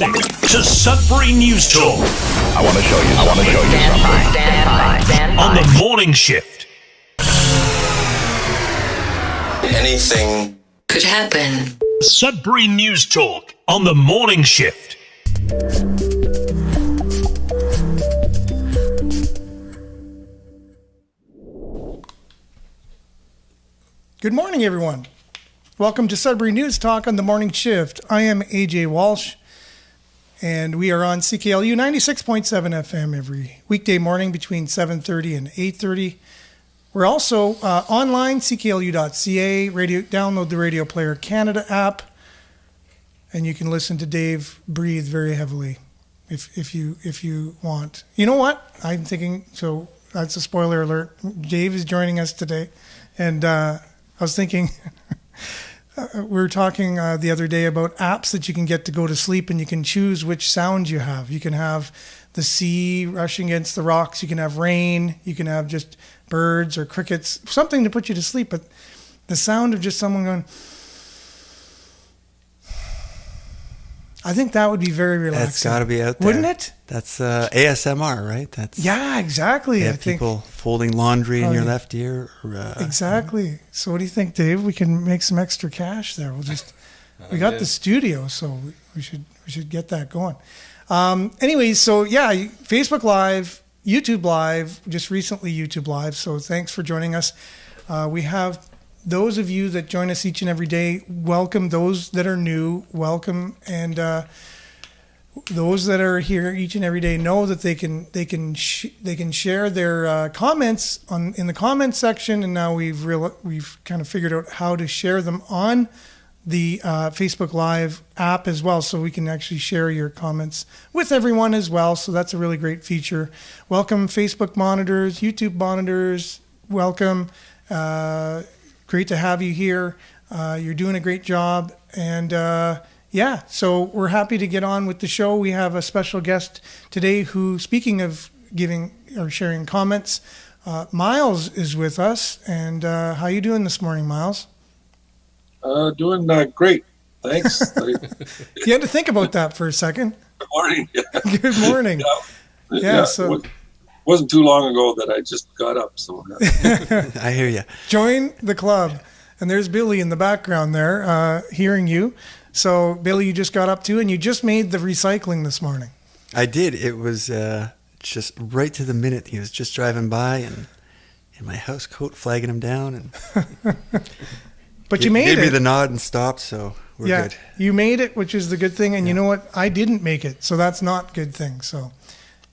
listening to Sudbury News Talk. I want to show you something. Stand by. On the morning shift. Anything could happen. Sudbury News Talk on the morning shift. Good morning, everyone. Welcome to Sudbury News Talk on the morning shift. I am AJ Walsh, and we are on CKLU 96.7 FM every weekday morning between 7:30 and 8:30. We're also online, cklu.ca, download the Radio Player Canada app, and you can listen to Dave breathe very heavily if you want. You know what? I'm thinking, so that's a spoiler alert. Dave is joining us today, and I was thinking, we were talking the other day about apps that you can get to go to sleep, and you can choose which sound you have. You can have the sea rushing against the rocks. You can have rain. You can have just birds or crickets, something to put you to sleep. But the sound of just someone going, I think that would be very relaxing. That's got to be out there. Wouldn't it? That's ASMR, right? That's yeah, exactly. I think people folding laundry in your left ear. Exactly. So what do you think, Dave? We can make some extra cash there. We'll just we got the studio, so we should get that going. Anyways, so yeah, Facebook Live, YouTube Live, just recently YouTube Live. So thanks for joining us. We have those of you that join us each and every day, welcome. Those that are new, welcome. And those that are here each and every day know that they can share their comments in the comment section. And now we've kind of figured out how to share them on the Facebook Live app as well, so we can actually share your comments with everyone as well. So that's a really great feature. Welcome, Facebook monitors, YouTube monitors. Welcome. Great to have you here. You're doing a great job. And yeah, so we're happy to get on with the show. We have a special guest today who, speaking of giving or sharing comments, Miles is with us. And how you doing this morning, Miles? Doing great. Thanks. You had to think about that for a second. Good morning. Good morning. Yeah, so it wasn't too long ago that I just got up. So I hear you. Join the club. And there's Billy in the background there, hearing you. So, Billy, you just got up too, and you just made the recycling this morning. I did. It was just right to the minute. He was just driving by, and in my house coat, flagging him down, and but you made it. Gave me the nod and stopped, so we're good. You made it, which is the good thing. And you know what? I didn't make it, so that's not a good thing. So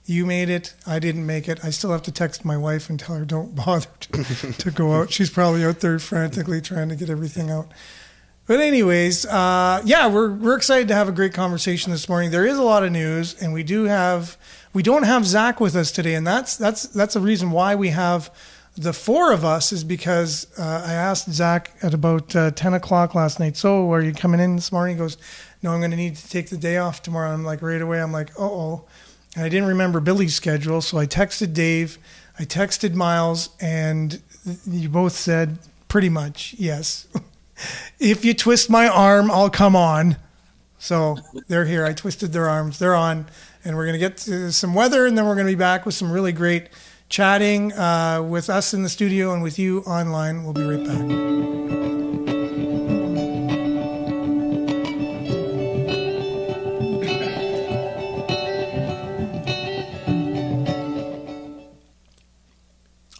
you made it. I didn't make it. I still have to text my wife and tell her don't bother to go out. She's probably out there frantically trying to get everything out. But anyways, yeah, we're excited to have a great conversation this morning. There is a lot of news, and we don't have Zach with us today, and that's a reason why we have the four of us, is because I asked Zach at about 10 o'clock last night, so are you coming in this morning? He goes, no, I'm going to need to take the day off tomorrow. I'm like, right away, I'm like, uh-oh. And I didn't remember Billy's schedule, so I texted Dave, I texted Miles, and you both said pretty much yes. If you twist my arm, I'll come on. So they're here. I twisted their arms. They're on, and we're going to get to some weather, and then we're going to be back with some really great chatting with us in the studio and with you online. We'll be right back.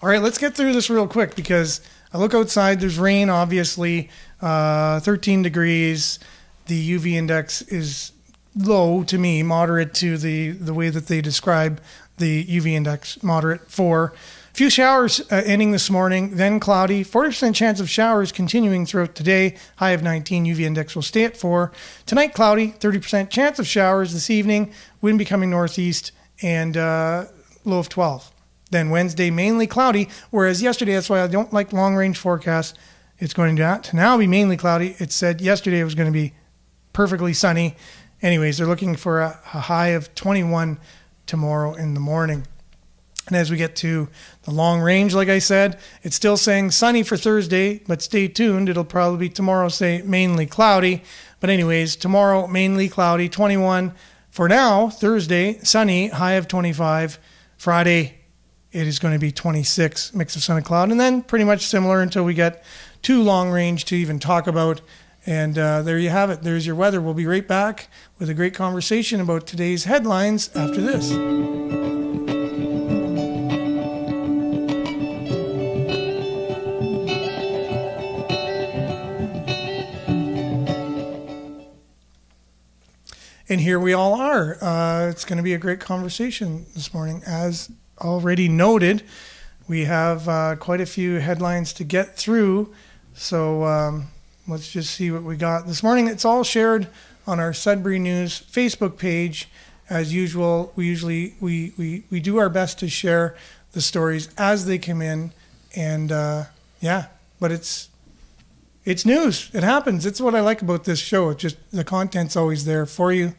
All right, let's get through this real quick, because I look outside, there's rain, obviously, 13 degrees. The UV index is low to me, moderate to the way that they describe the UV index, moderate 4. A few showers ending this morning, then cloudy, 40% chance of showers continuing throughout today, high of 19, UV index will stay at 4. Tonight, cloudy, 30% chance of showers this evening, wind becoming northeast, and low of 12. Then Wednesday, mainly cloudy, whereas yesterday, that's why I don't like long-range forecasts. It's going to now be mainly cloudy. It said yesterday it was going to be perfectly sunny. Anyways, they're looking for a high of 21 tomorrow in the morning. And as we get to the long range, like I said, it's still saying sunny for Thursday, but stay tuned. It'll probably be tomorrow, say mainly cloudy. But anyways, tomorrow, mainly cloudy, 21. For now, Thursday, sunny, high of 25. Friday, it is going to be 26, mix of sun and cloud. And then pretty much similar until we get too long range to even talk about. And there you have it. There's your weather. We'll be right back with a great conversation about today's headlines after this. And here we all are. It's going to be a great conversation this morning. As already noted, we have quite a few headlines to get through. So let's just see what we got this morning. It's all shared on our Sudbury News Facebook page. As usual, we do our best to share the stories as they come in. And but it's news. It happens. It's what I like about this show. It's just the content's always there for you,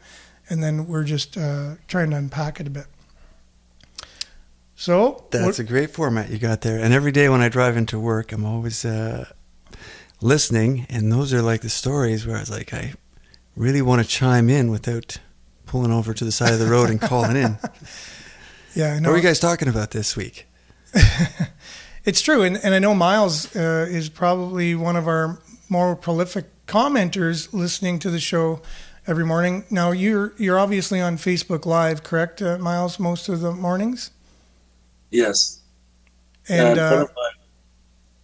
and then we're just trying to unpack it a bit. So that's a great format you got there. And every day when I drive into work, I'm always listening, and those are like the stories where I was like, I really want to chime in without pulling over to the side of the road and calling in. Yeah, I know. What are you guys talking about this week? It's true, and I know Miles is probably one of our more prolific commenters listening to the show every morning. Now, you're obviously on Facebook Live, correct, Miles, most of the mornings? Yes. And in front of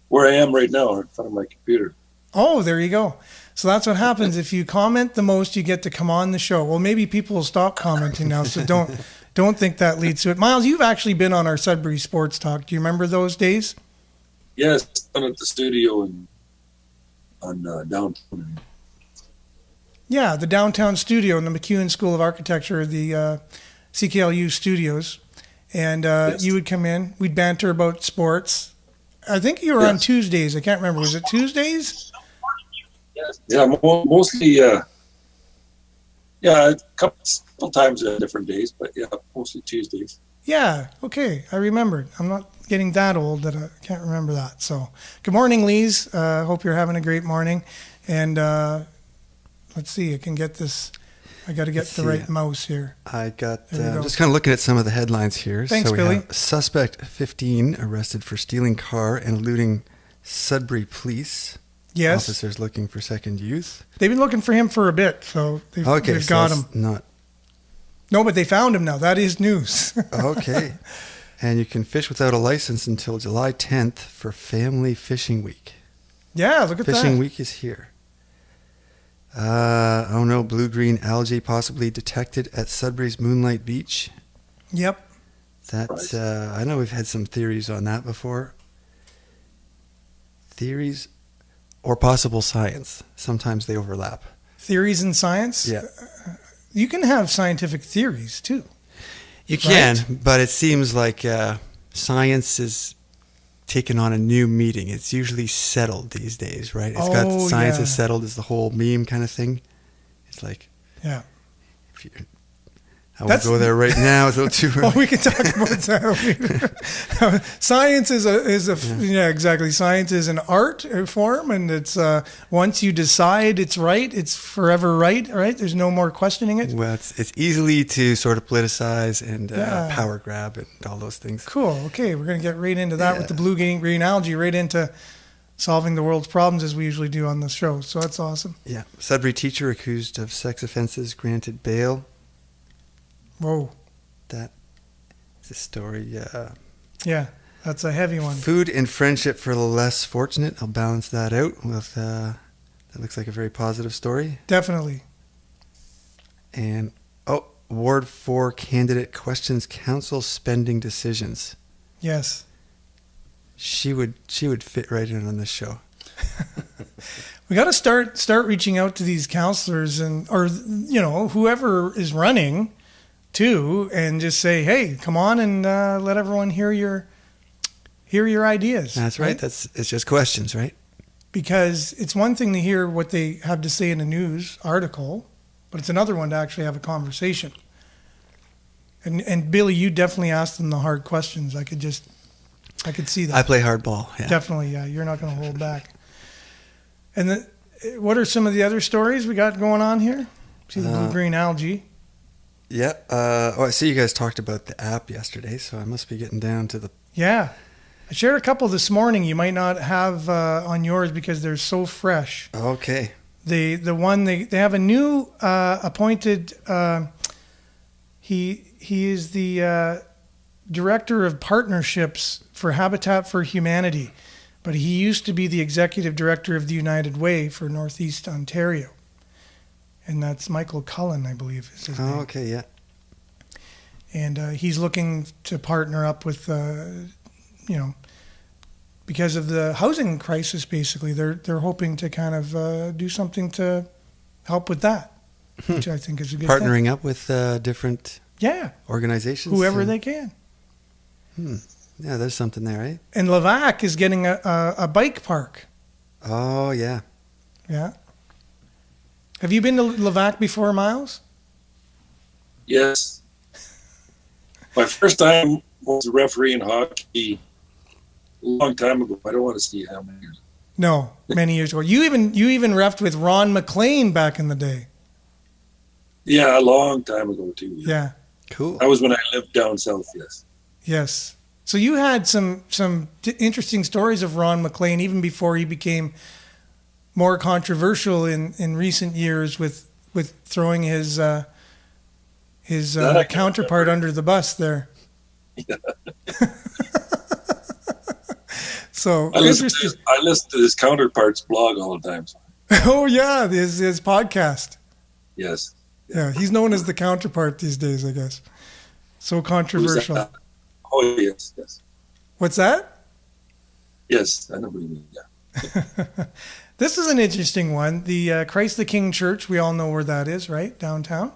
where I am right now, in front of my computer. Oh, there you go. So that's what happens. If you comment the most, you get to come on the show. Well, maybe people will stop commenting now, so don't think that leads to it. Miles, you've actually been on our Sudbury Sports Talk. Do you remember those days? Yes, down at the studio on downtown. Yeah, the downtown studio in the McEwen School of Architecture, the CKLU studios. And Yes. You would come in. We'd banter about sports. I think you were on Tuesdays. I can't remember. Was it Tuesdays? Yeah, mostly. A couple times on different days, but yeah, mostly Tuesdays. Yeah, okay. I remembered. I'm not getting that old that I can't remember that. So, good morning, Lise. Hope you're having a great morning. And let's see. I can get this. I got to get the right mouse here. I got. There we go. Just kind of looking at some of the headlines here. Thanks, so we Billy. have suspect 15 arrested for stealing car and eluding Sudbury police. Yes. Officers looking for second youth. They've been looking for him for a bit, so they've got him. Not No, but they found him now. That is news. okay. And you can fish without a license until July 10th for Family Fishing Week. Yeah, look at that. Fishing Week is here. Blue-green algae possibly detected at Sudbury's Moonlight Beach. Yep. That's I know we've had some theories on that before. Theories or possible science. Sometimes they overlap. Theories in science? Yeah. You can have scientific theories, too. You can, Right? but it seems like science is taking on a new meaning. It's usually settled these days, right? It's got science is settled is the whole meme kind of thing. It's like, Yeah. if you, I won't go there right now. It's a little too early. Well, we can talk about that. Science is exactly. Science is an art form, and it's once you decide it's right, it's forever right. Right? There's no more questioning it. Well, it's easily to sort of politicize and power grab and all those things. Cool. Okay, we're gonna get right into that with the blue-green algae, right into solving the world's problems as we usually do on the show. So that's awesome. Yeah. Sudbury teacher accused of sex offenses granted bail. Whoa. That is a story. Yeah, that's a heavy one. Food and friendship for the less fortunate. I'll balance that out with, that looks like a very positive story. Definitely. And, Ward 4 candidate questions council spending decisions. Yes. She would fit right in on this show. We got to start reaching out to these counselors or whoever is running too, and just say, hey, come on and let everyone hear your ideas. That's right. It's just questions, right? Because it's one thing to hear what they have to say in a news article, but it's another one to actually have a conversation. And Billy, you definitely asked them the hard questions. I could see that. I play hardball. Yeah. Definitely, yeah. You're not going to hold back. And what are some of the other stories we got going on here? See the blue-green algae. Yeah. I see you guys talked about the app yesterday, so I must be getting down to the. Yeah. I shared a couple this morning. You might not have on yours because they're so fresh. Okay. The one they have a new appointed. He is the director of partnerships for Habitat for Humanity, but he used to be the executive director of the United Way for Northeast Ontario, and that's Michael Cullen, I believe, is his name. Oh, okay, yeah. And he's looking to partner up with, because of the housing crisis. Basically, they're hoping to kind of do something to help with that, which I think is a good thing. Partnering up with different organizations, whoever they can. Yeah, there's something there, right? And Levac is getting a bike park. Oh, yeah. Yeah. Have you been to Levac before, Miles? Yes. My first time was a referee in hockey a long time ago. I don't want to see how many years. No, many years ago. You even refed with Ron McLean back in the day. Yeah, a long time ago too. Yeah. Cool. That was when I lived down south. Yes. Yes. So you had some interesting stories of Ron McLean even before he became more controversial in recent years with throwing his counterpart under the bus there. Yeah. So I listen to his counterpart's blog all the time. Oh yeah, his podcast. Yes. Yeah, he's known as the counterpart these days, I guess. So controversial. Oh yes. What's that? Yes, I know what you mean. Yeah. This is an interesting one. The Christ the King Church, we all know where that is, right? Downtown.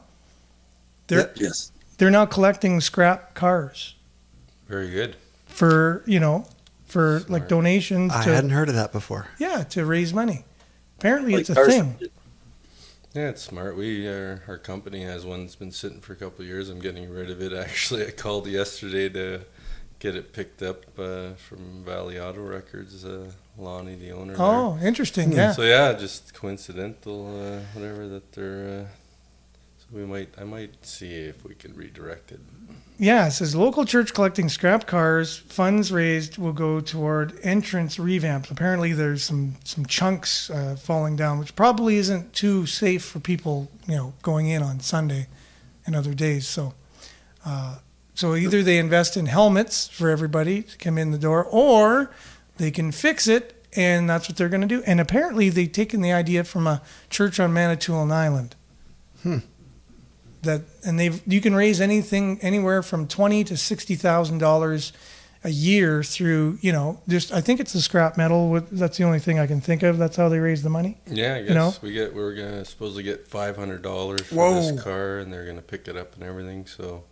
Yes. They're now collecting scrap cars. Very good. For like donations. I hadn't heard of that before. Yeah, to raise money. Apparently Like it's a cars. thing. Yeah, it's smart. Our company has one that's been sitting for a couple of years. I'm getting rid of it. Actually, I called yesterday to get it picked up from Valley Auto Records. Lonnie, the owner. Oh, there. interesting. Yeah. So yeah, just coincidental, whatever that they're. So I might see if we can redirect it. Yeah, it says local church collecting scrap cars. Funds raised will go toward entrance revamps. Apparently, there's some chunks falling down, which probably isn't too safe for people, going in on Sunday and other days. So, either they invest in helmets for everybody to come in the door, or they can fix it, and that's what they're going to do. And apparently, they've taken the idea from a church on Manitoulin Island. You can raise anything anywhere from $20,000 to $60,000 a year through, I think it's the scrap metal. That's the only thing I can think of. That's how they raise the money. Yeah, I guess we're gonna supposedly get $500 for this car, and they're gonna pick it up and everything. So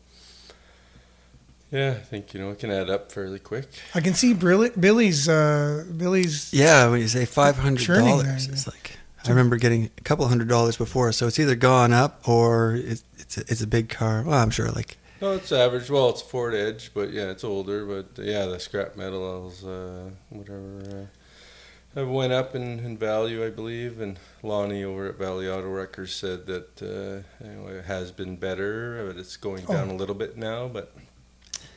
yeah, I think it can add up fairly quick. I can see Billy's. Yeah, when you say $500, it's like I remember getting a couple $100 before. So it's either gone up or it's a big car. Well, I'm sure No, it's average. Well, it's a Ford Edge, but yeah, it's older. But yeah, the scrap metals, went up in value, I believe. And Lonnie over at Valley Auto Records said that it has been better, but it's going down a little bit now. But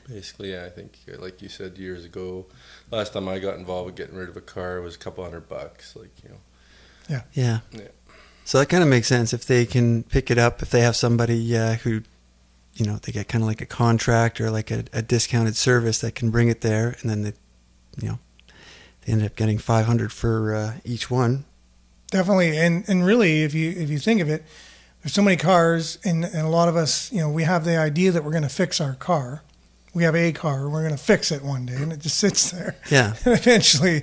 basically, yeah, I think like you said years ago, last time I got involved with getting rid of a car was a couple $100. Yeah. So that kind of makes sense if they can pick it up, if they have somebody who, they get kind of like a contract or like a discounted service that can bring it there, and then they end up getting $500 for each one. Definitely, and really, if you think of it, there's so many cars, and a lot of us, we have the idea that we're going to fix our car. We have a car, we're going to fix it one day, and it just sits there. Yeah. And eventually,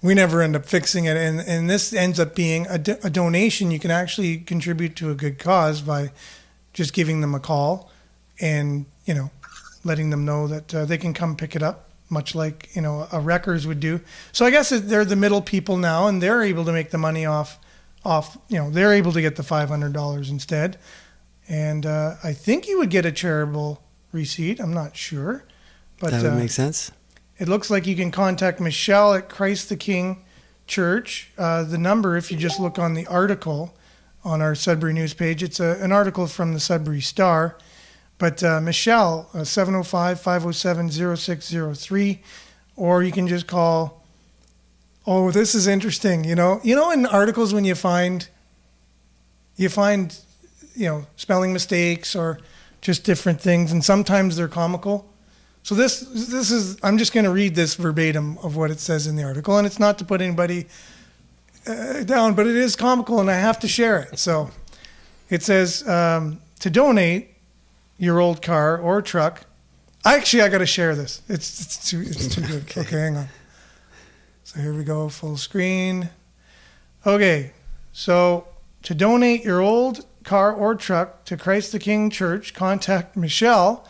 we never end up fixing it, and this ends up being a donation. You can actually contribute to a good cause by just giving them a call and, letting them know that they can come pick it up, much like, a wreckers would do. So I guess they're the middle people now, and they're able to make the money off, they're able to get the $500 instead. And I think you would get a charitable receipt. I'm not sure. But that would make sense. It looks like you can contact Michelle at Christ the King Church. The number, if you just look on the article on our Sudbury News page, it's an article from the Sudbury Star. But Michelle, 705-507-0603, or you can just call. Oh, this is interesting. You know, in articles when you find, spelling mistakes or just different things, and sometimes they're comical. So this is, I'm just going to read this verbatim of what it says in the article, and it's not to put anybody down, but it is comical, and I have to share it. So it says, to donate your old car or truck. I got to share this. It's too good. Okay, hang on. So here we go, full screen. Okay, so to donate your old car or truck to Christ the King Church, contact Michelle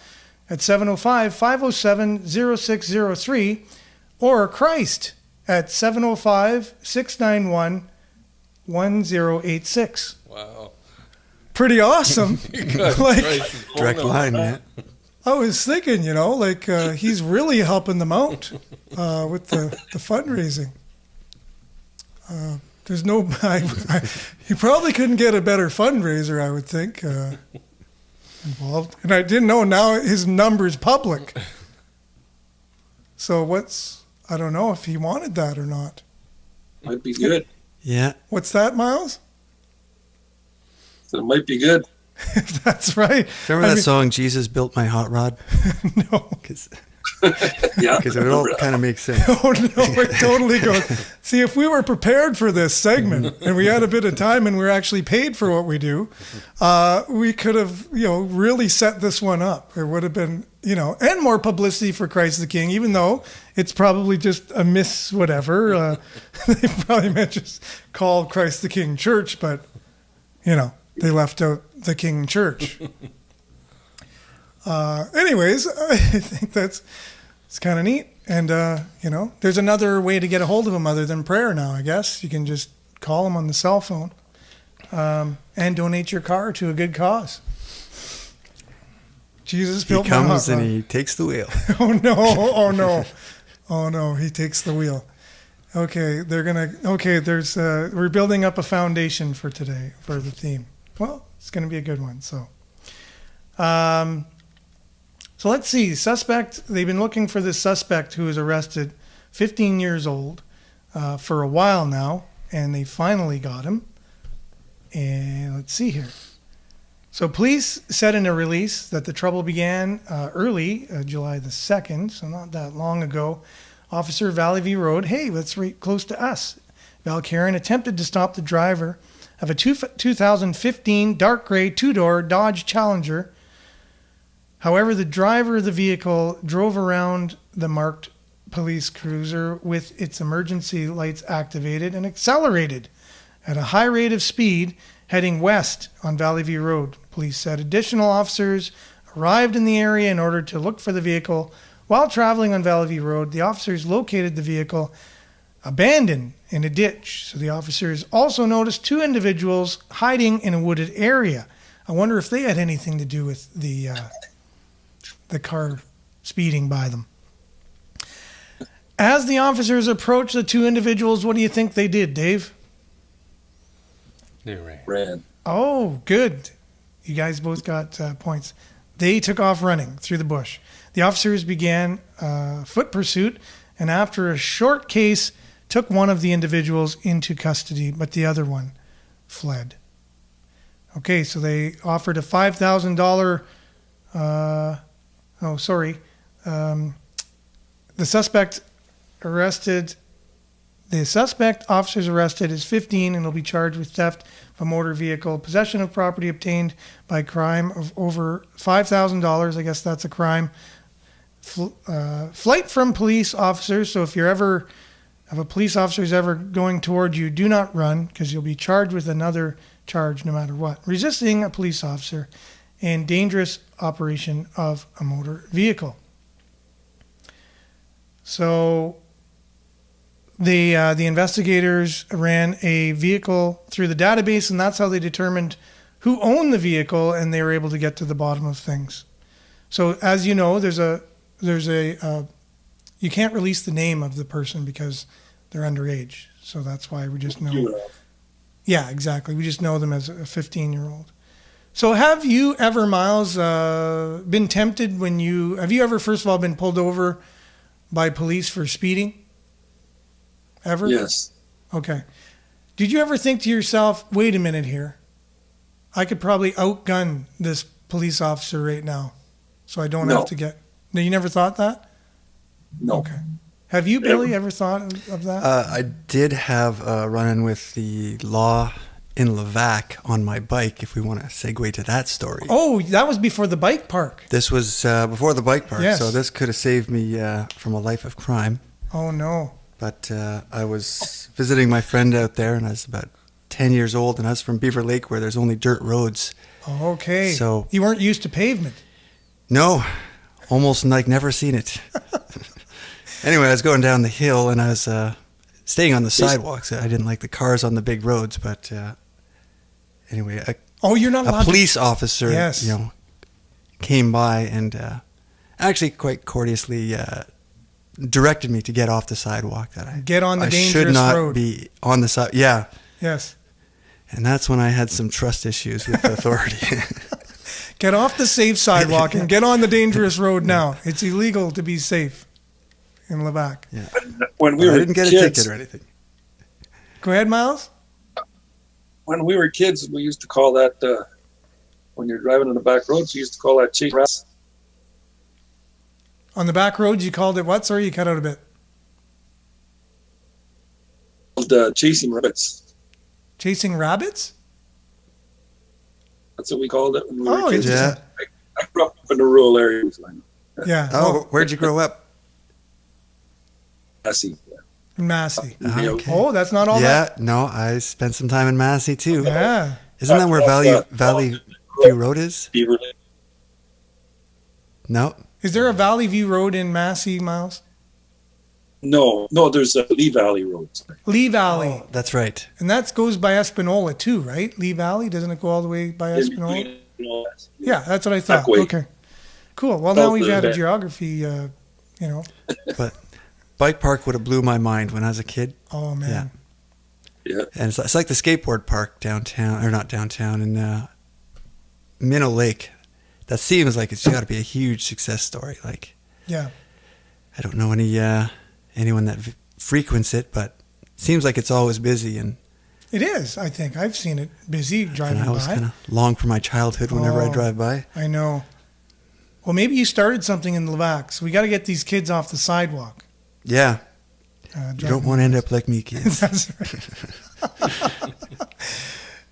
at 705-507-0603 or Christ at 705-691-1086. Wow. Pretty awesome. Direct line, man. I was thinking, he's really helping them out with the fundraising. There's no, he probably couldn't get a better fundraiser, I would think, involved. And I didn't know, now his number's public. So I don't know if he wanted that or not. Might be good. Yeah. What's that, Miles? So it might be good. That's right. Remember that song, Jesus Built My Hot Rod? No. Yeah. Because it all kind of makes sense. Oh, no, it totally goes. See, if we were prepared for this segment and we had a bit of time and we're actually paid for what we do, we could have, really set this one up. It would have been, and more publicity for Christ the King, even though it's probably just a miss whatever. They probably meant just call Christ the King Church, but, they left out the King Church. Anyways, I think it's kind of neat. And, there's another way to get a hold of him other than prayer now, I guess. You can just call him on the cell phone and donate your car to a good cause. Jesus built my hot rod. He comes and he takes the wheel. Oh, no. Oh, no, he takes the wheel. Okay, we're building up a foundation for today, for the theme. Well, it's going to be a good one, so. So let's see. They've been looking for this suspect who was arrested, 15 years old, for a while now, and they finally got him. And let's see here. So police said in a release that the trouble began early, July the 2nd, so not that long ago. Officer Valley View Road, hey, that's right close to us. Valkaren attempted to stop the driver of a 2015 dark gray two-door Dodge Challenger. However, the driver of the vehicle drove around the marked police cruiser with its emergency lights activated and accelerated at a high rate of speed heading west on Valley View Road. Police said additional officers arrived in the area in order to look for the vehicle. While traveling on Valley View Road, the officers located the vehicle abandoned in a ditch. So the officers also noticed two individuals hiding in a wooded area. I wonder if they had anything to do with the car speeding by them. As the officers approached the two individuals, what do you think they did, Dave? They Ran. Oh, good. You guys both got points. They took off running through the bush. The officers began foot pursuit, and after a short case, took one of the individuals into custody, but the other one fled. Okay, so they offered a $5,000. The suspect officers arrested is 15 and will be charged with theft of a motor vehicle, possession of property obtained by crime of over $5,000. I guess that's a crime. Flight from police officers. So if a police officer is ever going toward you, do not run because you'll be charged with another charge no matter what. Resisting a police officer and dangerous operation of a motor vehicle. So the investigators ran a vehicle through the database, and that's how they determined who owned the vehicle, and they were able to get to the bottom of things. So as you know, you can't release the name of the person because they're underage. So that's why we just know. Yeah, exactly. We just know them as a 15-year-old. So have you ever, Miles, been tempted have you ever, first of all, been pulled over by police for speeding? Ever? Yes. Okay. Did you ever think to yourself, wait a minute here, I could probably outgun this police officer right now, so I don't No. have to get... No, you never thought that? No. Okay. Have you, Billy, ever thought of that? I did have a run-in with the law in Levac on my bike, if we want to segue to that story. Oh, that was before the bike park. This was before the bike park, Yes. so this could have saved me from a life of crime. Oh, no. But I was visiting my friend out there, and I was about 10 years old, and I was from Beaver Lake, where there's only dirt roads. Okay. So you weren't used to pavement. No, almost like never seen it. Anyway, I was going down the hill, and I was staying on the sidewalks. I didn't like the cars on the big roads, but anyway, You're not allowed a police officer, Yes. came by and actually quite courteously directed me to get off the sidewalk. That I Get on the I dangerous should not road. be on the side. Yeah, Yes. and that's when I had some trust issues with authority. Get off the safe sidewalk and get on the dangerous road now. It's illegal to be safe in Levac. Yeah, When we I were didn't get a kids, ticket or anything. Go ahead, Miles. when we were kids, we used to call that when you're driving on the back roads, we used to call that chase rabbits. On the back roads, you called it what? Sorry, you cut out a bit. Chasing rabbits. Chasing rabbits? That's what we called it when we were Oh, kids. Yeah. I grew up in the rural areas. Yeah. Oh, where'd you grow up? I see. In Massey. Okay. Oh, that's not all Yeah, that? no, I spent some time in Massey too. Yeah. Isn't that where Valley View Road is? Beaver Lake. No. Is there a Valley View Road in Massey, Miles? No, there's Lee Valley Road. Lee Valley. That's right. And that goes by Espanola too, right? Lee Valley, doesn't it go all the way by Espanola? Yeah, that's what I thought. That way. Okay. Cool. Well, now South we've of added that. geography, But bike park would have blew my mind when I was a kid. Oh, man. Yeah. And it's like the skateboard park downtown, or not downtown, in Minnow Lake. That seems like it's got to be a huge success story. Like, Yeah. I don't know anyone that frequents it, but it seems like it's always busy. And It is, I think. I've seen it busy driving I always by. kind of long for my childhood whenever I Oh. drive by. I know. Well, maybe you started something in Levac, so we got to get these kids off the sidewalk. Yeah, you don't want to end up like me, kids. That's right.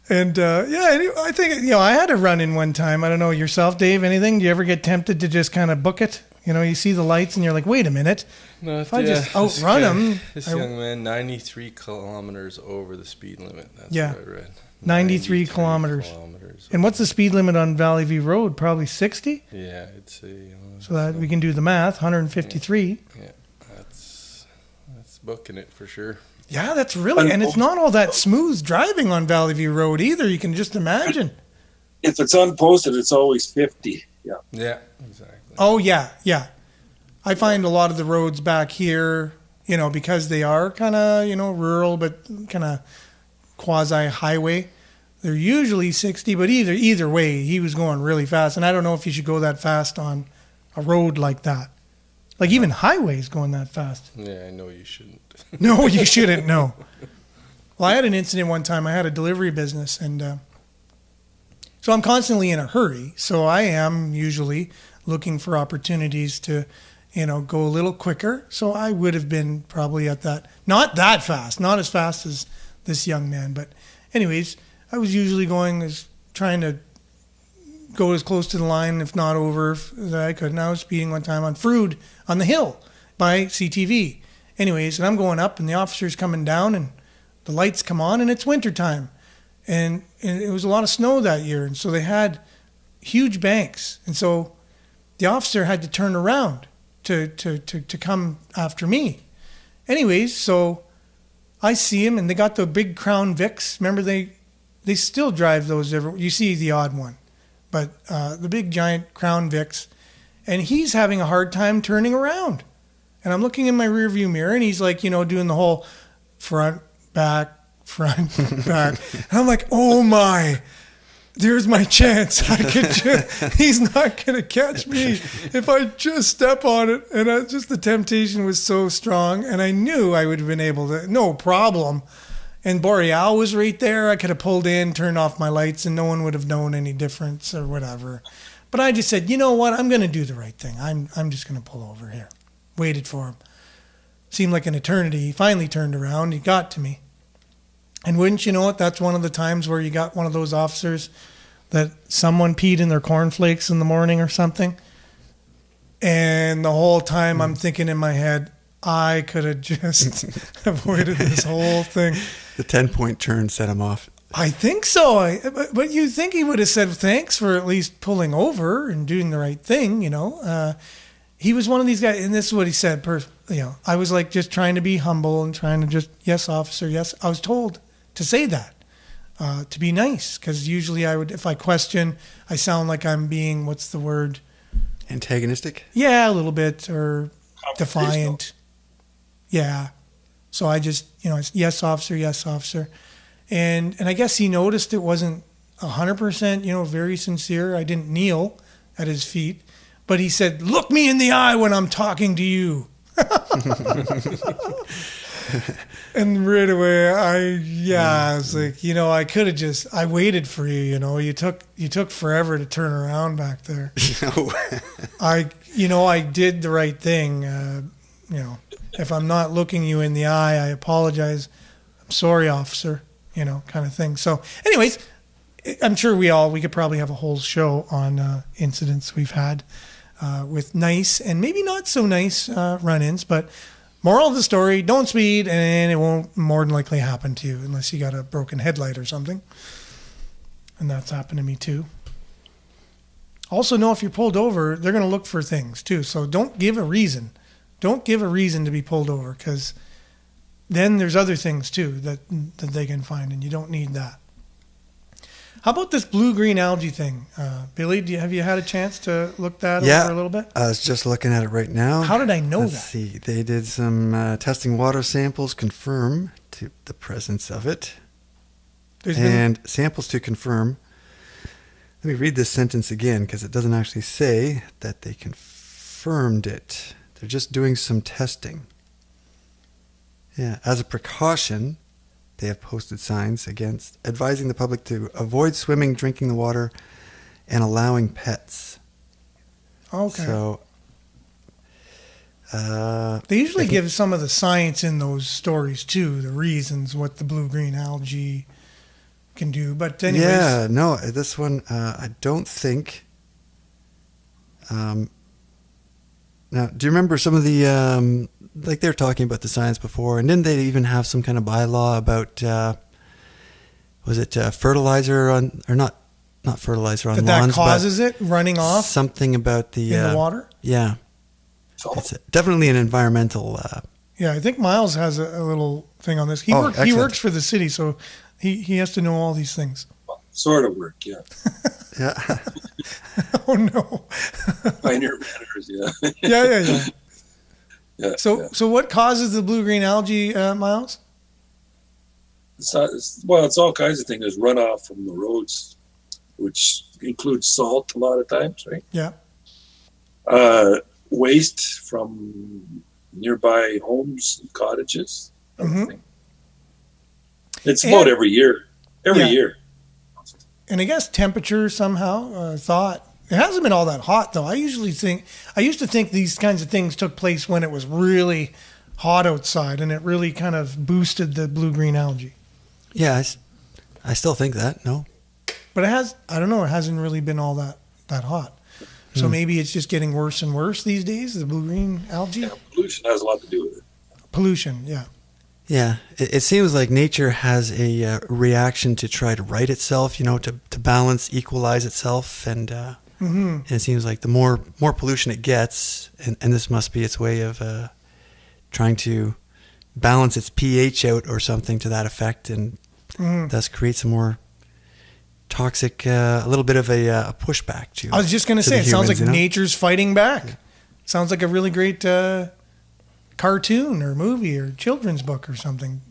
And anyway, I think I had a run in one time. I don't know yourself, Dave. Anything? Do you ever get tempted to just kind of book it? You see the lights and you're like, wait a minute. No, If I just outrun him, This young man, 93 kilometers over the speed limit. That's Yeah. what I read. 93 kilometers. And what's the speed limit on Valley View Road? Probably 60. Yeah, I'd say. So that we can do the math. 153. Yeah, that's booking it for sure. Yeah, that's really, and it's not all that smooth driving on Valley View Road either. You can just imagine. If it's unposted, it's always 50. Yeah. Yeah, exactly. Oh, yeah. I find a lot of the roads back here, because they are kind of, rural, but kind of quasi-highway, they're usually 60, but either way, he was going really fast. And I don't know if you should go that fast on a road like that. Like even highways going that fast. Yeah, I know you shouldn't. No, you shouldn't, no. Well, I had an incident one time. I had a delivery business, and so I'm constantly in a hurry. So I am usually looking for opportunities to, go a little quicker. So I would have been probably at that, not that fast, not as fast as this young man. But anyways, I was usually trying to go as close to the line, if not over, as I could. And I was speeding one time on Frood on the hill by CTV. Anyways, and I'm going up, and the officer's coming down, and the lights come on, and it's wintertime. And it was a lot of snow that year, and so they had huge banks. And so the officer had to turn around to come after me. Anyways, so I see him, and they got the big Crown Vics. Remember, they still drive those everywhere. You see the odd one. But the big giant Crown Vics, and he's having a hard time turning around. And I'm looking in my rearview mirror, and he's like, doing the whole front, back. And I'm like, oh my. there's my chance. He's not going to catch me if I just step on it. And just the temptation was so strong. And I knew I would have been able to, no problem. And Boreal was right there. I could have pulled in, turned off my lights, and no one would have known any difference or whatever. But I just said, you know what? I'm going to do the right thing. I'm just going to pull over here. Waited for him. Seemed like an eternity. He finally turned around. He got to me. And wouldn't you know it, that's one of the times where you got one of those officers that someone peed in their cornflakes in the morning or something. And the whole time I'm thinking in my head, I could have just avoided this whole thing. The 10-point turn set him off. I think so. But you think he would have said thanks for at least pulling over and doing the right thing, you know. He was one of these guys, and this is what he said. I was like just trying to be humble and trying to just, yes, officer, yes. I was told to say that, to be nice, because usually I would, if I question, I sound like I'm being, what's the word? Antagonistic? Yeah, a little bit, or defiant. Yeah. So I just, yes, officer, yes, officer. And I guess he noticed it wasn't 100%, very sincere. I didn't kneel at his feet. But he said, look me in the eye when I'm talking to you. And right away, I was like, I could have I waited for you, you took forever to turn around back there. I did the right thing. If I'm not looking you in the eye, I apologize. I'm sorry, officer, kind of thing. So anyways, I'm sure we could probably have a whole show on incidents we've had with nice and maybe not so nice run-ins, but moral of the story, don't speed, and it won't more than likely happen to you unless you got a broken headlight or something. And that's happened to me too. Also know if you're pulled over, they're going to look for things too. So don't give a reason. Don't give a reason to be pulled over, because then there's other things too that they can find, and you don't need that. How about this blue-green algae thing? Billy, have you had a chance to look that over a little bit? I was just looking at it right now. How did I know that? Let's see. They did some testing water samples, confirm to the presence of it. Samples to confirm. Let me read this sentence again, because it doesn't actually say that they confirmed it. They're just doing some testing. Yeah, as a precaution, they have posted signs against advising the public to avoid swimming, drinking the water, and allowing pets. Okay. So they usually give some of the science in those stories too, the reasons what the blue-green algae can do. But anyways, yeah, no, this one I don't think. Now, do you remember some of the like they were talking about the science before, and didn't they even have some kind of bylaw about was it fertilizer on, or not fertilizer on lawns, that causes it running off? Something about the in the water? Yeah. It's definitely an environmental yeah, I think Miles has a little thing on this. He works for the city, so he has to know all these things. Sort of work, yeah. Yeah. Oh no. Pioneer manners, yeah. Yeah. Yeah, So what causes the blue-green algae, Miles? it's all kinds of things. There's runoff from the roads, which includes salt a lot of times, right? Yeah. Waste from nearby homes and cottages. Everything. It's about every year. Every year. And I guess temperature somehow, thought. It hasn't been all that hot, though. I used to think these kinds of things took place when it was really hot outside, and it really kind of boosted the blue-green algae. Yeah, I still think that, no. But it hasn't really been all that hot. So maybe it's just getting worse and worse these days, the blue-green algae? Yeah, pollution has a lot to do with it. Pollution, yeah. Yeah, it seems like nature has a reaction to try to right itself, to balance, equalize itself, and it seems like the more pollution it gets, and this must be its way of trying to balance its pH out or something to that effect, and thus create some more toxic, a little bit of a pushback to. I was just going to say, it sounds like nature's fighting back. Yeah. Sounds like a really great cartoon or movie or children's book or something,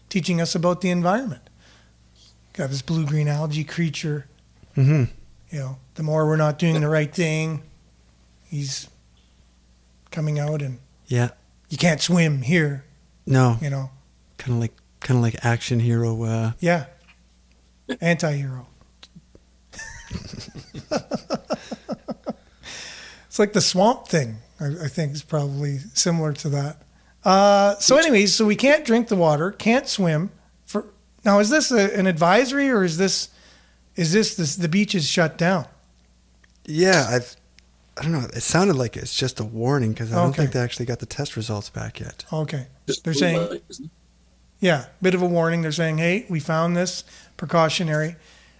teaching us about the environment. Got this blue-green algae creature Mm-hmm. You know, the more we're not doing the right thing, he's coming out and Yeah. you can't swim here, No. you know. Kind of like action hero. Yeah. Anti-hero. It's like the swamp thing, I think is probably similar to that. So anyways, so we can't drink the water, can't swim. Now, is this an advisory or is this the beach is shut down? Yeah, I don't know. It sounded like it's just a warning because I don't Okay. think they actually got the test results back yet. Okay. Just They're blue saying, light, isn't it? yeah, bit of a warning. They're saying, hey, we found this precautionary.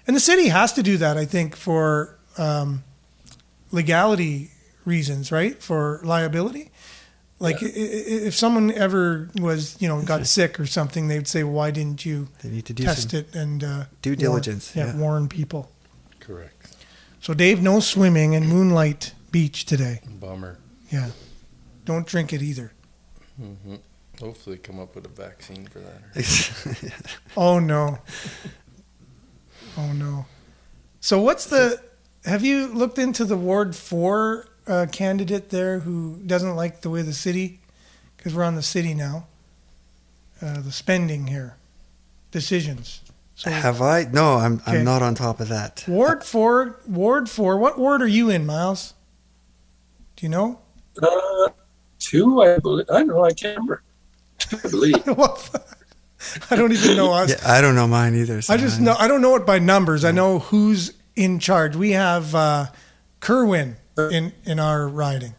And the city has to do that, I think, for legality reasons, right? For liability. Like if someone ever was, got sick or something, they'd say, well, why didn't you They need to do test some it and due diligence. warn people. Correct. So Dave, no swimming in Moonlight Beach today. Bummer. Yeah. Don't drink it either. Hmm. Hopefully come up with a vaccine for that. Oh no. Oh no. So have you looked into the Ward 4 candidate there who doesn't like the way the city, because we're on the city now, the spending here, decisions. So Have I? No, I'm Okay. not on top of that. Ward 4, what ward are you in, Miles? Do you know? 2, I believe. I don't know. I can't remember. I believe. I don't even know us. Yeah, I don't know mine either. So I just know, I don't know it by numbers. I know who's in charge. We have Kerwin in our riding.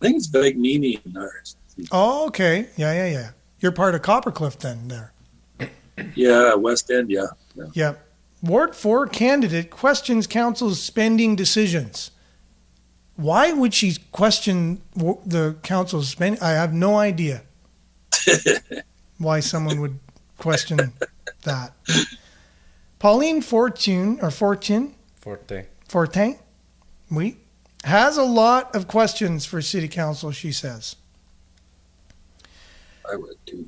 I think it's Vagnini in ours. Oh, okay. Yeah. You're part of Coppercliff then there. Yeah, West End. Yeah. Yep. Ward 4 candidate questions council's spending decisions. Why would she question the council's spending? I have no idea why someone would question that. Pauline Fortin, oui, has a lot of questions for city council, she says. I would do.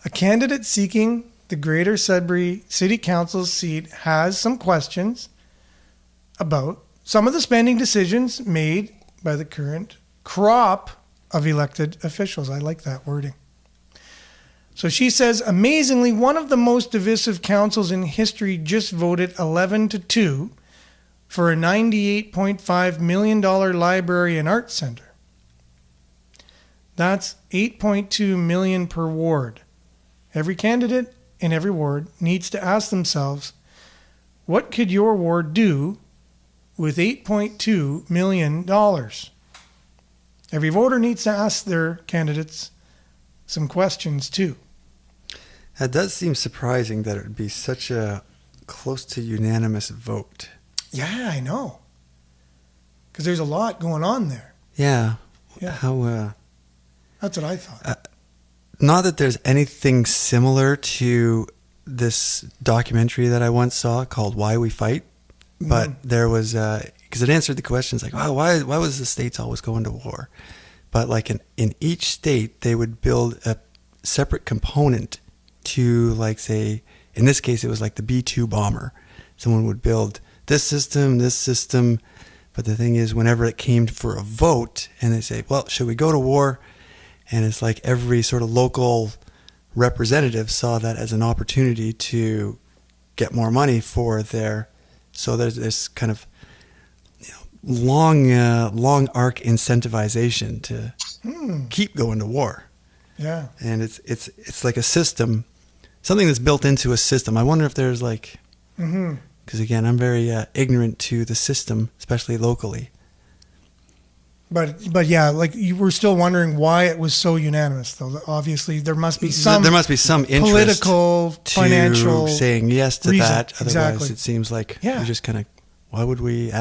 A candidate seeking the Greater Sudbury City Council seat has some questions about some of the spending decisions made by the current crop of elected officials. I like that wording. So she says, amazingly, one of the most divisive councils in history just voted 11-2 for a $98.5 million library and arts center. That's $8.2 million per ward. Every candidate in every ward needs to ask themselves, what could your ward do with $8.2 million? Every voter needs to ask their candidates some questions too. That does seem surprising that it would be such a close to unanimous vote. Yeah, I know. Because there's a lot going on there. Yeah. Yeah. How? That's what I thought. Not that there's anything similar to this documentary that I once saw called "Why We Fight," but there was because it answered the questions like, "Wow, why was the states always going to war?" But like in each state, they would build a separate component to, like, say, in this case, it was like the B-2 bomber. Someone would build this system, but the thing is, whenever it came for a vote, and they say, "Well, should we go to war?" And it's like every sort of local representative saw that as an opportunity to get more money for their. So there's this kind of long arc incentivization to keep going to war. Yeah. And it's like a system, something that's built into a system. I wonder if there's like, because again, I'm very ignorant to the system, especially locally. But yeah, like you were still wondering why it was so unanimous, though. Obviously, there must be some interest political, to financial saying yes to reason. that. Otherwise, Exactly. it seems like Yeah. we just kind of, why would we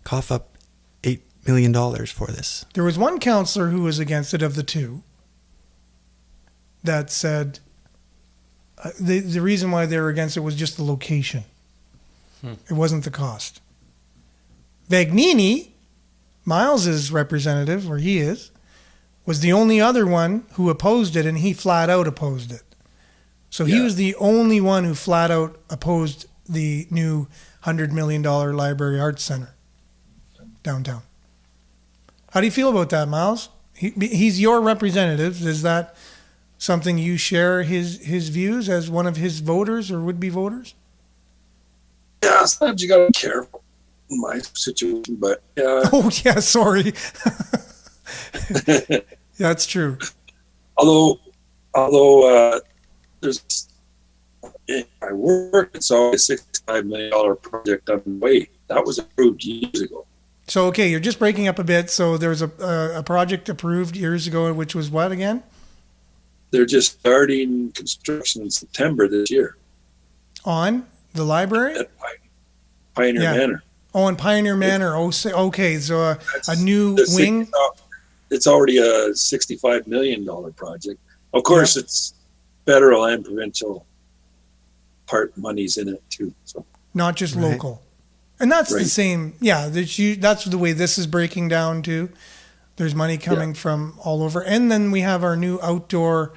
cough up $8 million for this? There was one counselor who was against it of the two that said the reason why they were against it was just the location. It wasn't the cost. Vagnini, Miles's representative, where he is, was the only other one who opposed it, and he flat out opposed it. So he was the only one who flat out opposed the new $100 million Library Arts Center downtown. How do you feel about that, Miles? He's your representative. Is that something you share his views as one of his voters or would-be voters? Yeah, sometimes you got to be careful in my situation, but yeah. Oh, yeah, sorry. Yeah, that's true. Although there's my work, it's always a $65 million project underway. That was approved years ago. So, okay, you're just breaking up a bit. So there's a project approved years ago, which was what again? They're just starting construction in September this year. On the library? At Pioneer Manor. Oh, in Pioneer Manor. Oh, okay. So a new wing? It's already a $65 million project. Of course, it's federal and provincial part monies in it too. So not just local. And that's the same. Yeah, that's the way this is breaking down too. There's money coming from all over. And then we have our new outdoor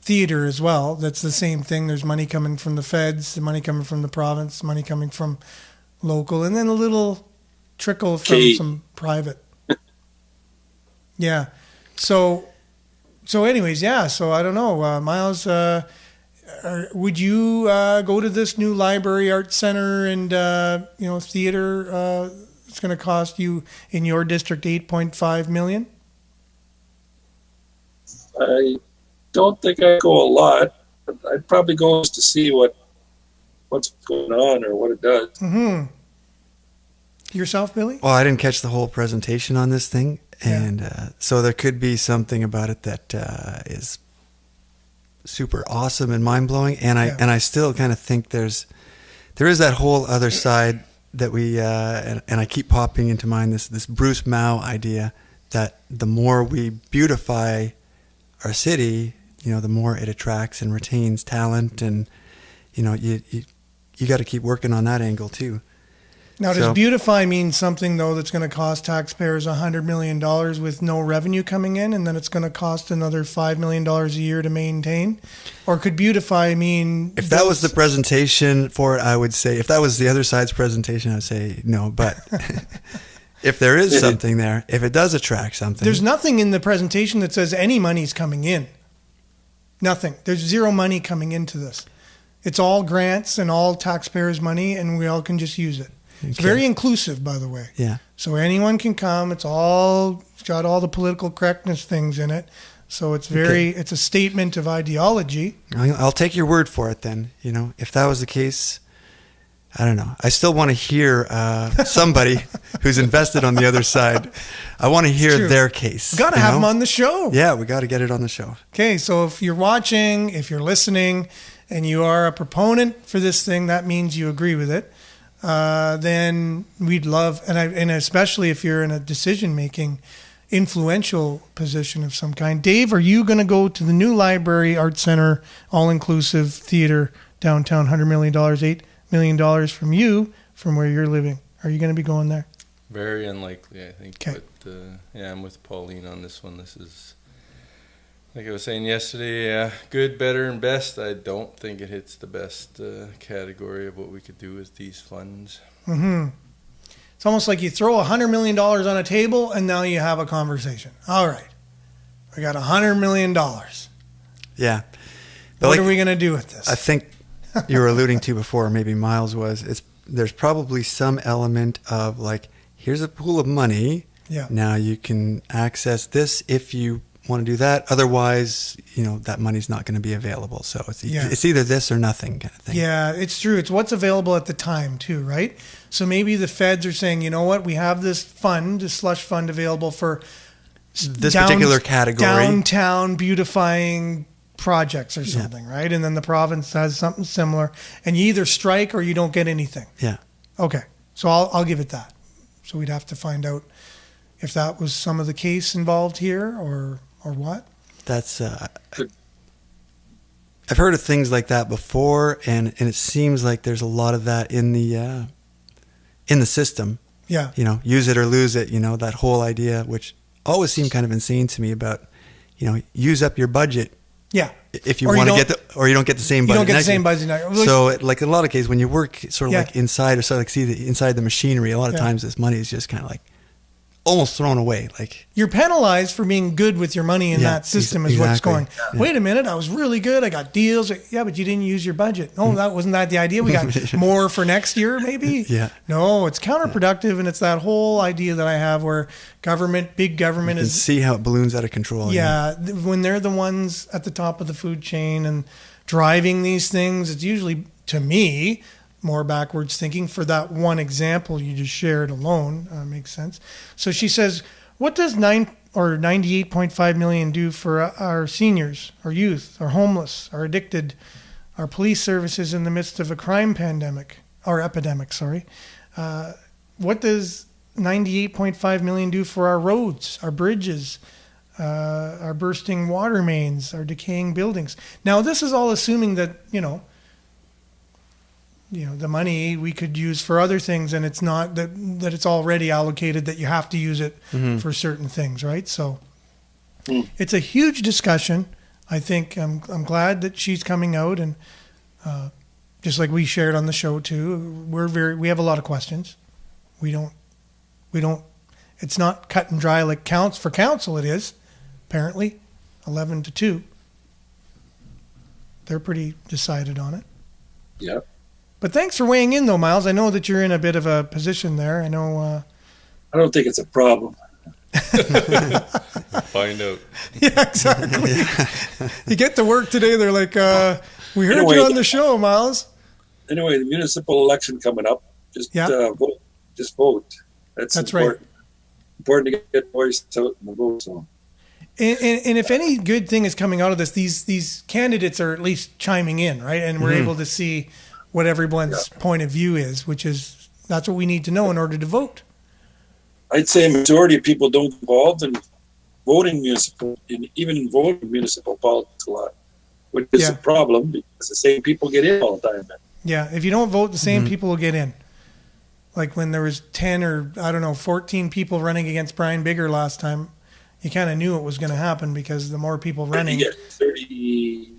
theater as well. That's the same thing. There's money coming from the feds, the money coming from the province, money coming from local, and then a little trickle from some private. Yeah. So anyways, yeah. So I don't know, Miles, would you go to this new Library Arts Center and, theater? It's going to cost you in your district $8.5 million? I don't think I'd go a lot, but I'd probably go just to see what's going on or what it does. Mm-hmm. Yourself, Billy? Well, I didn't catch the whole presentation on this thing, and so there could be something about it that is super awesome and mind-blowing, and I still kind of think there is that whole other side that we and I keep popping into mind this Bruce Mao idea that the more we beautify our city, the more it attracts and retains talent, and you got to keep working on that angle too. Now, does beautify mean something, though, that's going to cost taxpayers $100 million with no revenue coming in, and then it's going to cost another $5 million a year to maintain? Or could beautify mean... If that was the presentation for it, I would say... If that was the other side's presentation, I would say no. But if there is something there, if it does attract something... There's nothing in the presentation that says any money's coming in. Nothing. There's zero money coming into this. It's all grants and all taxpayers' money, and we all can just use it. It's very inclusive, by the way. Yeah. So anyone can come. It's got all the political correctness things in it. So it's it's a statement of ideology. I'll take your word for it then. If that was the case, I don't know. I still want to hear somebody who's invested on the other side. I want to hear their case. Got to have them on the show. Yeah, we got to get it on the show. Okay, so if you're watching, if you're listening, and you are a proponent for this thing, that means you agree with it. Then we'd love, and especially if you're in a decision-making, influential position of some kind. Dave, are you going to go to the new Library Arts Center, all-inclusive theater downtown, $100 million, $8 million from where you're living? Are you going to be going there? Very unlikely, I think. Okay. But I'm with Pauline on this one. This is, like I was saying yesterday, good, better, and best. I don't think it hits the best category of what we could do with these funds. Mm-hmm. It's almost like you throw $100 million on a table and now you have a conversation. All right. We got $100 million. Yeah. But what are we going to do with this? I think you were alluding to before, maybe Miles was, there's probably some element of like, here's a pool of money. Yeah. Now you can access this if you want to do that. Otherwise, that money's not going to be available. So it's either this or nothing kind of thing. Yeah, it's true. It's what's available at the time too, right? So maybe the feds are saying, you know what, we have this fund, this slush fund available for this particular category. Downtown beautifying projects or something, right? And then the province has something similar, and you either strike or you don't get anything. Yeah. Okay. So I'll give it that. So we'd have to find out if that was some of the case involved here or what. That's I've heard of things like that before, and it seems like there's a lot of that in the system. Yeah. Use it or lose it. That whole idea, which always seemed kind of insane to me about, use up your budget Yeah. If you Or you want to don't- get the, or you don't get the same budget. You don't get the next same year. budget. Like, So, like in a lot of cases, when you work sort of Yeah. like inside or sort of like see the inside the machinery, a lot of Yeah. times this money is just kind of like almost thrown away. Like, you're penalized for being good with your money in Yeah, that system is what's exactly. going, wait a minute, I was really good. I got deals. Yeah, but you didn't use your budget. No, that wasn't that the idea. We got more for next year, maybe. Yeah. No, it's counterproductive. And it's that whole idea that I have where big government you can is, see how it balloons out of control. when they're the ones at the top of the food chain and driving these things, it's usually, to me, more backwards thinking. For that one example you just shared alone, makes sense. So she says, what does 98.5 million do for our seniors, our youth, our homeless, our addicted, our police services in the midst of a crime epidemic, sorry. What does 98.5 million do for our roads, our bridges, our bursting water mains, our decaying buildings? Now, this is all assuming that, the money we could use for other things, and it's not that it's already allocated, that you have to use it for certain things, right? So it's a huge discussion. I think I'm glad that she's coming out, and just like we shared on the show too, we have a lot of questions. We don't. It's not cut and dry like for council. It is apparently 11-2. They're pretty decided on it. Yeah. But thanks for weighing in, though, Miles. I know that you're in a bit of a position there. I know. I don't think it's a problem. Find out. Yeah, exactly. You get to work today, they're like, we heard Anyway, you on the show, Miles. Anyway, the municipal election coming up. Just vote. Just vote. That's important. Right. Important to get voice out in the vote. So. And if any good thing is coming out of this, these candidates are at least chiming in, right? And we're able to see what everyone's point of view is, that's what we need to know in order to vote. I'd say a majority of people don't get involved in voting even in voting municipal politics a lot, which is a problem because the same people get in all the time. Yeah, if you don't vote, the same people will get in. Like when there was 10 or 14 people running against Brian Bigger last time, you kind of knew it was going to happen because the more people running, you get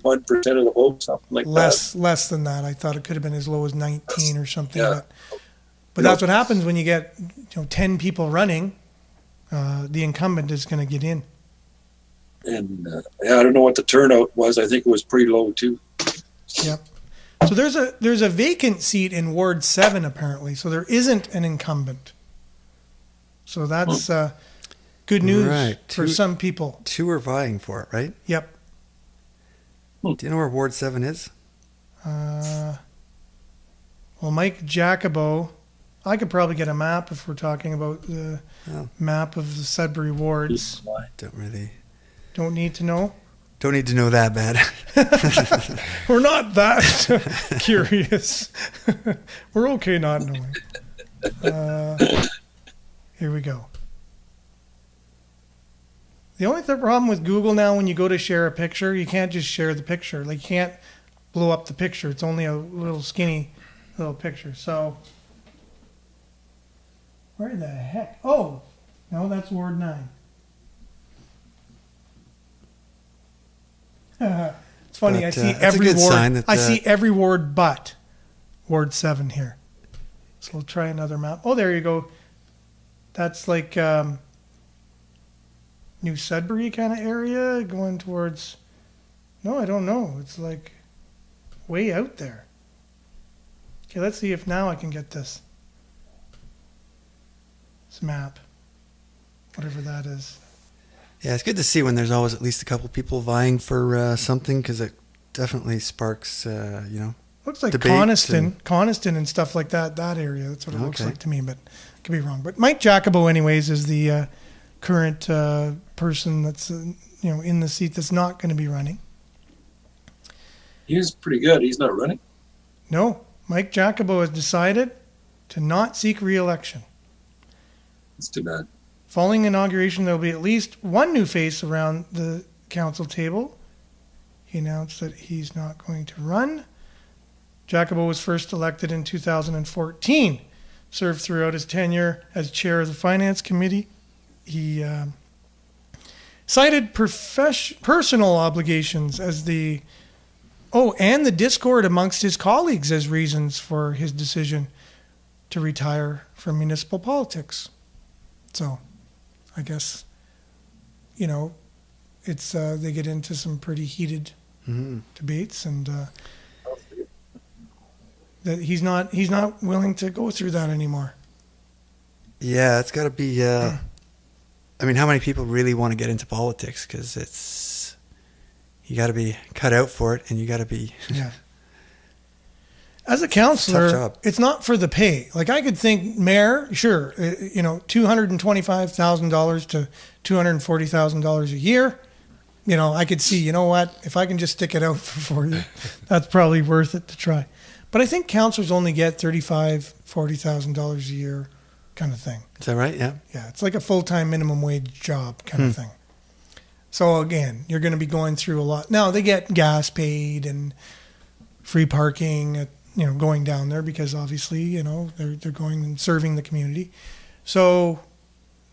31% of the vote, something like that. Less than that. I thought it could have been as low as 19 or something. Yeah. But that's what happens when you get 10 people running. The incumbent is going to get in. And I don't know what the turnout was. I think it was pretty low too. Yep. So there's a vacant seat in Ward 7 apparently. So there isn't an incumbent. So that's good news for some people. 2 are vying for it, right? Yep. Do you know where Ward 7 is? Well, Mike Jacobo, I could probably get a map if we're talking about the map of the Sudbury wards. Don't need to know. Don't need to know that bad. We're not that curious. We're okay not knowing. Here we go. The only problem with Google now, when you go to share a picture, you can't just share the picture. Like, you can't blow up the picture. It's only a little skinny little picture. So, where the heck? Oh, no, that's Ward 9. It's funny. I see every ward. I see every ward but Ward 7 here. So we'll try another map. Oh, there you go. That's like New Sudbury kind of area going towards. No, I don't know. It's like way out there. Okay, let's see if now I can get this map, whatever that is. Yeah, it's good to see when there's always at least a couple people vying for something, because it definitely sparks, Looks like debate Coniston and stuff like that area. That's what it looks like to me, but I could be wrong. But Mike Jacobo, anyways, is the current person that's in the seat that's not going to be running. He's pretty good. He's not running. No, Mike Jacobo has decided to not seek re-election. That's too bad. Following inauguration, there will be at least one new face around the council table. He announced that he's not going to run. Jacobo was first elected in 2014, served throughout his tenure as chair of the Finance Committee. He cited personal obligations as and the discord amongst his colleagues as reasons for his decision to retire from municipal politics. So, I guess, it's they get into some pretty heated debates, and that he's not willing to go through that anymore. Yeah, it's got to be. I mean, how many people really want to get into politics? Because you got to be cut out for it, and you got to be. Yeah. As a counselor, it's not for the pay. Like, I could think mayor, sure, $225,000 to $240,000 a year. I could see, if I can just stick it out for 4 years, that's probably worth it to try. But I think counselors only get $35,000, $40,000 a year kind of thing. Is that right? Yeah. Yeah, it's like a full-time minimum wage job kind of thing. So again, you're going to be going through a lot. Now, they get gas paid and free parking, going down there because obviously, they're going and serving the community. So,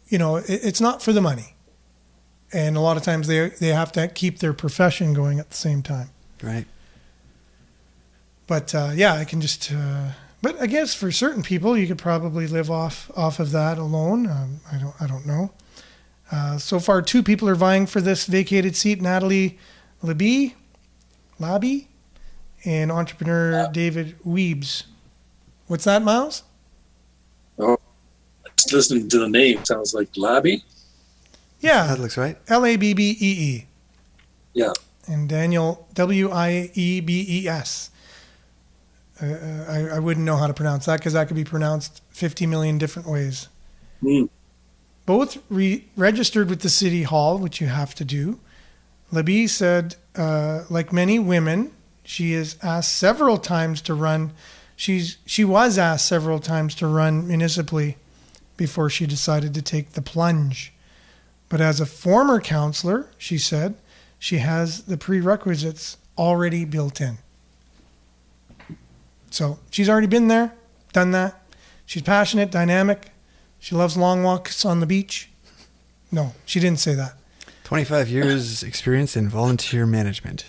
it's not for the money. And a lot of times they have to keep their profession going at the same time. Right. But I can just. But I guess for certain people, you could probably live off of that alone. I don't know. So far, 2 people are vying for this vacated seat: Natalie Labie, and entrepreneur David Weebs. What's that, Miles? Oh, just listening to the name sounds like Labie. Yeah, that looks right. Labbee. Yeah. And Daniel Wiebes. I wouldn't know how to pronounce that because that could be pronounced 50 million different ways. Both registered with the city hall, which you have to do. Labie said, like many women, she is asked several times to run. She was asked several times to run municipally before she decided to take the plunge. But as a former counselor, she said, she has the prerequisites already built in. So she's already been there, done that. She's passionate, dynamic. She loves long walks on the beach. No, she didn't say that. 25 years experience in volunteer management.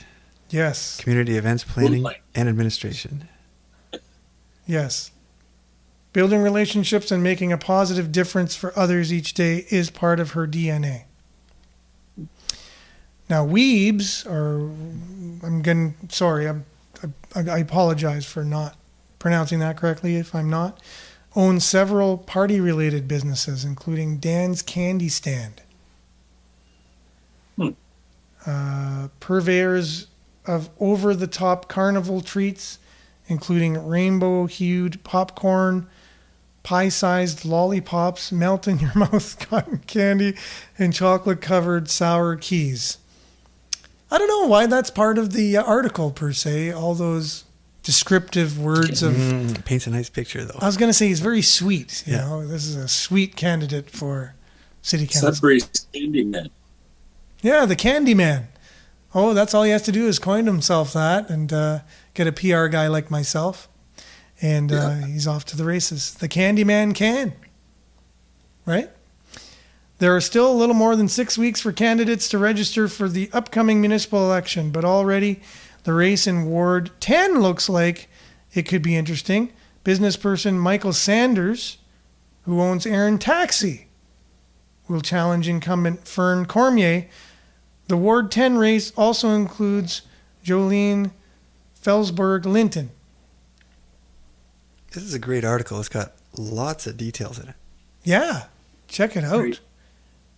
Yes. Community events planning and administration. Yes. Building relationships and making a positive difference for others each day is part of her DNA. Now, Weebs, I apologize for not pronouncing that correctly if I'm not, owns several party-related businesses, including Dan's Candy Stand. Purveyors of over-the-top carnival treats, including rainbow-hued popcorn, pie-sized lollipops, melt-in-your-mouth cotton candy, and chocolate-covered sour keys. I don't know why that's part of the article, per se, all those descriptive words of... paints a nice picture, though. I was going to say he's very sweet. You know, this is a sweet candidate for city council. Sudbury's Candyman. Yeah, the Candyman. Oh, that's all he has to do is coin himself that and get a PR guy like myself. And he's off to the races. The Candyman can. Right? There are still a little more than 6 weeks for candidates to register for the upcoming municipal election, but already the race in Ward 10 looks like it could be interesting. Business person Michael Sanders, who owns Aaron Taxi, will challenge incumbent Fern Cormier. The Ward 10 race also includes Jolene Felsberg-Linton. This is a great article. It's got lots of details in it. Yeah, check it out. Great.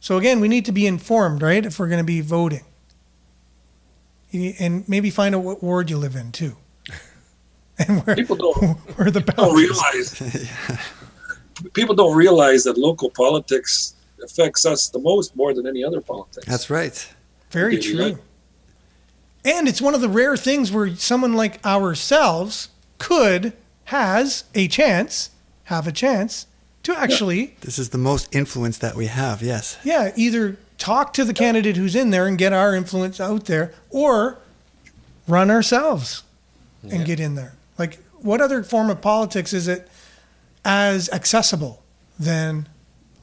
So again, we need to be informed, right, if we're going to be voting. And maybe find out what ward you live in, too. And where, people don't realize. People don't realize that local politics affects us the most, more than any other politics. That's right. Very true. And it's one of the rare things where someone like ourselves have a chance to actually... This is the most influence that we have, yes. Yeah, either talk to the candidate who's in there and get our influence out there, or run ourselves and get in there. Like, what other form of politics is it as accessible than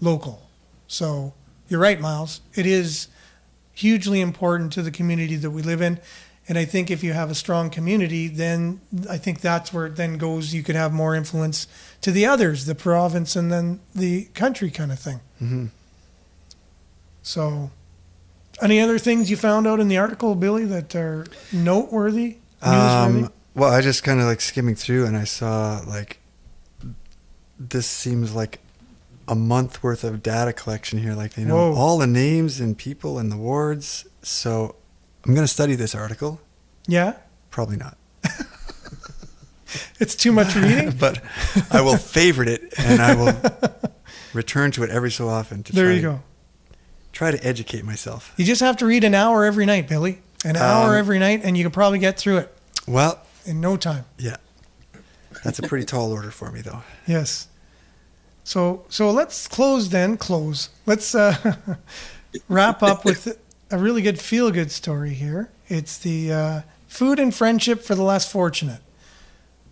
local? So, you're right, Miles. It is hugely important to the community that we live in. And I think if you have a strong community, then I think that's where it then goes. You could have more influence to the others, the province and then the country kind of thing. Mm-hmm. So, any other things you found out in the article, Billy, that are noteworthy, newsworthy? Well, I just kind of like skimming through and I saw like, this seems like a month worth of data collection here. Like they know Whoa. all the names and people and the wards. So I'm going to study this article. Yeah? Probably not. It's too much reading? But I will favorite it and I will return to it every so often to There you go. Try to educate myself. You just have to read an hour every night, Billy. An hour every night, and you can probably get through it Well, in no time. yeah. That's a pretty tall order for me, though. Yes. So let's close. Let's wrap up with a really good feel-good story here. It's the Food and Friendship for the Less Fortunate.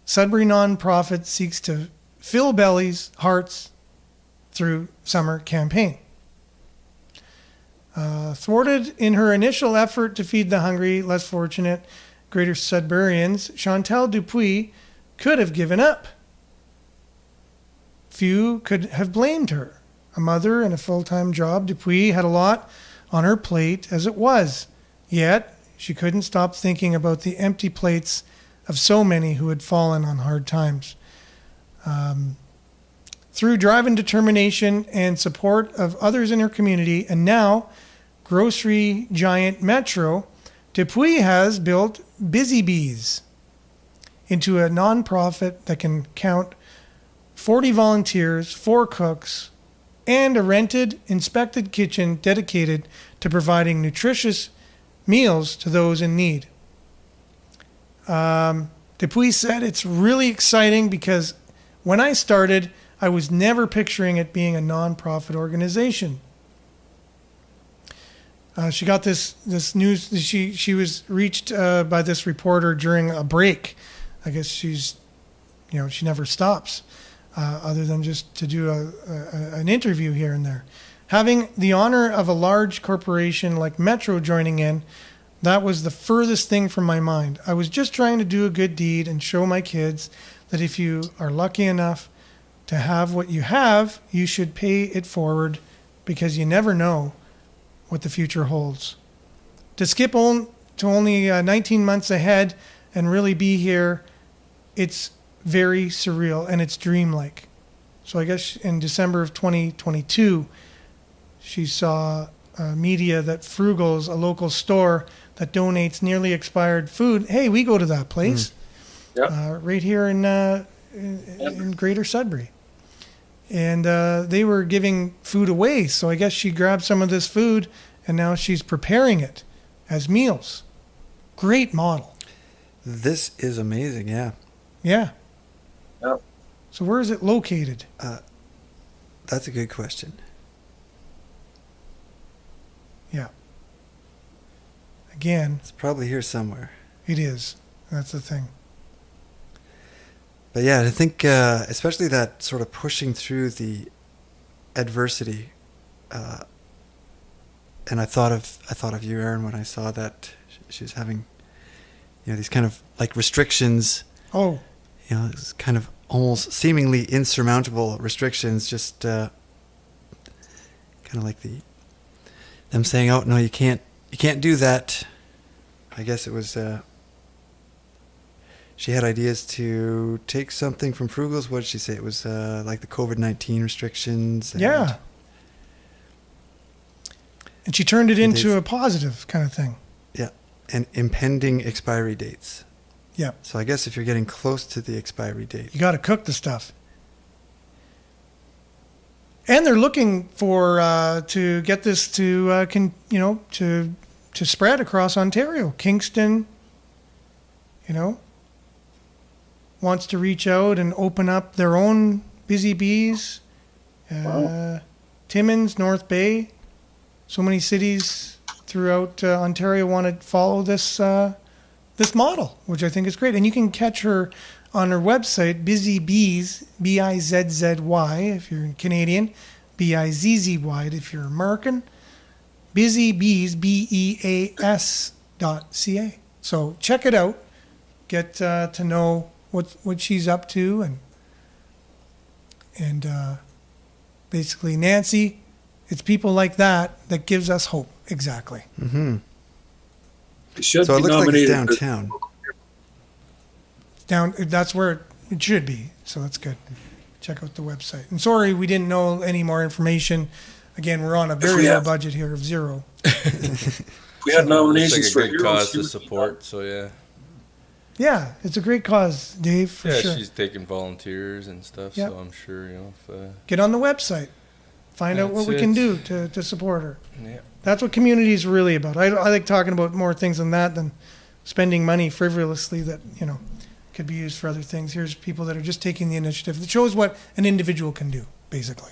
Sudbury nonprofit seeks to fill bellies, hearts through summer campaign. Thwarted in her initial effort to feed the hungry, less fortunate Greater Sudburyans, Chantal Dupuis could have given up. Few could have blamed her. A mother and a full-time job, Dupuis had a lot on her plate as it was. Yet, she couldn't stop thinking about the empty plates of so many who had fallen on hard times. Through drive and determination and support of others in her community, and now grocery giant Metro, Dupuis has built Busy Bees into a nonprofit that can count 40 volunteers, 4 cooks, and a rented, inspected kitchen dedicated to providing nutritious meals to those in need. Dupuis said it's really exciting because when I started, I was never picturing it being a nonprofit organization. She got this news. She was reached by this reporter during a break. I guess she never stops, other than just to do an interview here and there. Having the honor of a large corporation like Metro joining in, that was the furthest thing from my mind. I was just trying to do a good deed and show my kids that if you are lucky enough to have what you have, you should pay it forward because you never know what the future holds. To skip on to only 19 months ahead and really be here, it's very surreal and it's dreamlike. So I guess in December of 2022, she saw media that Frugal's, a local store that donates nearly expired food. Hey, we go to that place. Right here in Greater Sudbury. And they were giving food away. So I guess she grabbed some of this food and now she's preparing it as meals. Great model. This is amazing, yeah. Yeah. Yep. So where is it located? That's a good question. Yeah. Again, It's probably here somewhere. it is. That's the thing. But yeah, I think especially that sort of pushing through the adversity, and I thought of you, Aaron, when I saw that she was having, these kind of like restrictions. Oh, It's kind of almost seemingly insurmountable restrictions. Just kind of like them saying, "Oh no, you can't do that." I guess it was. She had ideas to take something from Frugal's. What did she say? It was like the COVID-19 restrictions. And yeah. And she turned it into a positive kind of thing. Yeah, and impending expiry dates. Yeah. So I guess if you're getting close to the expiry date, You got to cook the stuff. And they're looking for to get this to to spread across Ontario. Kingston, wants to reach out and open up their own Busy Bees. Wow. Timmins, North Bay, so many cities throughout Ontario want to follow this this model, which I think is great. And you can catch her on her website, Busy Bees, Bizzy, if you're Canadian, Bizzy if you're American, busybees, BEAS.ca. So check it out. Get to know what she's up to, and basically, Nancy, it's people like that gives us hope. Exactly. Mm-hmm. It should So it be looks like it's nominated. downtown. That's where it should be. So that's good. Check out the website. And sorry, we didn't know any more information. Again, we're on a very low budget here of $0. We had nominations It's for like a good heroes. cause to support, so yeah. Yeah, it's a great cause, Dave, for Yeah, sure. she's taking volunteers and stuff, Yep. so I'm sure, if... Get on the website. Find out what That's we can it. do to support her. yeah. That's what community is really about. I like talking about more things than that than spending money frivolously that, could be used for other things. Here's people that are just taking the initiative. It shows what an individual can do, basically.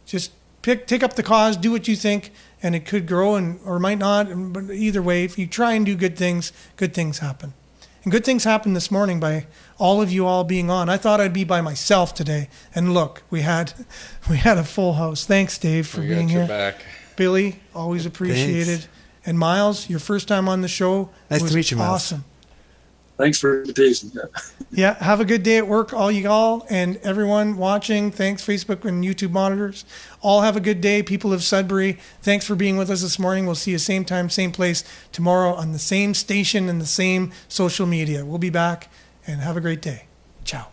Just take up the cause, do what you think, and it could grow or might not. But either way, if you try and do good things happen. And good things happened this morning by all of you all being on. I thought I'd be by myself today, and look, we had a full house. Thanks, Dave, for We being got your here. back. Billy, always appreciated. And Miles, your first time on the show. Nice to was meet you, Miles. Awesome. Thanks for the invitation. Yeah, have a good day at work, all y'all, and everyone watching. Thanks, Facebook and YouTube monitors. All have a good day, people of Sudbury. Thanks for being with us this morning. We'll see you same time, same place tomorrow on the same station and the same social media. We'll be back, and have a great day. Ciao.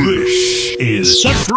This is Sudbury.